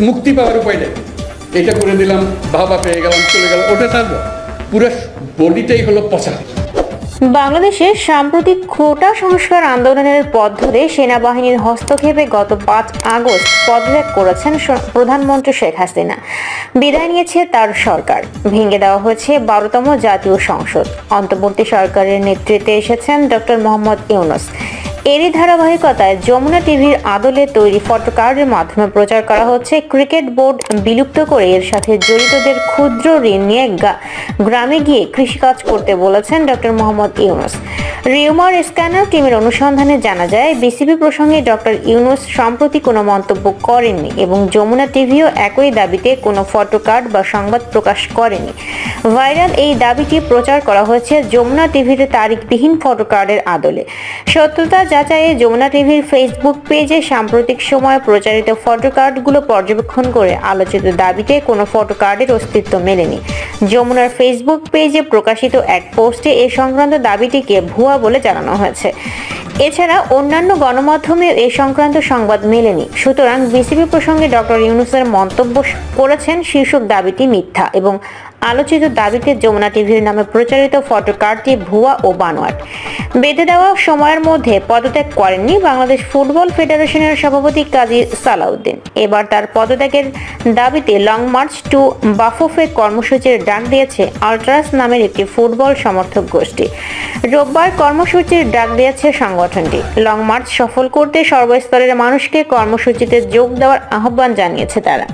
মুক্তি পাওয়ার উপায় নেই, এটা করে দিলাম, বাবা পেয়ে গেলাম, চলে গেলাম, ওটা তার পুরো বডিটাই হলো পচা। বাংলাদেশের সাম্প্রতিক কোটা সংস্কার আন্দোলনের পথ ধরে সেনাবাহিনীর হস্তক্ষেপে গত 5 আগস্ট পদত্যাগ করেছেন প্রধানমন্ত্রী শেখ হাসিনা। বিদায় নিয়েছে তার সরকার, ভেঙে দেওয়া হয়েছে 12তম জাতীয় সংসদ। অন্তর্বর্তী সরকারের নেতৃত্বে এসেছেন ডক্টর মোহাম্মদ ইউনূস। এরই ধারাবাহিকতায় যমুনা টিভির আদলে তৈরি ফটোকার্ডের মাধ্যমে প্রচার করা হচ্ছে ক্রিকেট বোর্ড বিলুপ্ত করে এর সাথে জড়িতদের ক্ষুদ্র ঋণ নিয়ে গ্রামে গিয়ে কৃষিকাজ করতে বলেছেন doctor Mohammad Yunus. Rumour scanner টিমের অনুসন্ধানে জানা যায়, বিসিবি প্রসঙ্গে ডক্টর ইউনূস সম্প্রতি কোনো মন্তব্য করেননি এবং যমুনা টিভিও একই দাবিতে কোনো ফটোকার্ড বা সংবাদ প্রকাশ করেনি। ভাইরাল এই দাবিটি প্রচার করা হয়েছে যমুনা টিভির তারিখবিহীন ফটোকার্ডের আদলে। সত্যতা যাচাইয়ে যমুনা টিভির ফেসবুক পেজে সাম্প্রতিক সময়ে প্রচারিত ফটোকার্ডগুলো পর্যবেক্ষণ করে আলোচিত দাবিতে কোনো ফটোকার্ডের অস্তিত্ব মেলেনি। যমুনার ফেসবুক পেজে প্রকাশিত এক পোস্টে এ সংক্রান্ত দাবিটিকে ভুয়া বলে জানানো হয়েছে। এছাড়া অন্যান্য গণমাধ্যমে এ সংক্রান্ত সংবাদ মেলেনি। সুতরাং বিসিবি প্রসঙ্গে ডক্টর ইউনূসের মন্তব্য করেছেন শীর্ষক দাবিটি মিথ্যা এবং আলোচিত দাবিতে যমুনা টিভির নামে প্রচারিত ফটোকার্ডটি ভুয়া ও বানোয়াট। বেঁধে দেওয়া সময়ের মধ্যে পদত্যাগ করেননি বাংলাদেশ ফুটবল ফেডারেশনের সভাপতি কাজী সালাউদ্দিন। এবার তার পদত্যাগের দাবিতে লং মার্চ টু বাফুফে কর্মসূচির ডাক দিয়েছে আল্ট্রাস নামের একটি ফুটবল সমর্থক গোষ্ঠী। রোববার কর্মসূচির ডাক দিয়েছে সংগঠনটি। লং মার্চ সফল করতে সর্বস্তরের মানুষকে কর্মসূচিতে যোগ দেওয়ার আহ্বান জানিয়েছে তারা।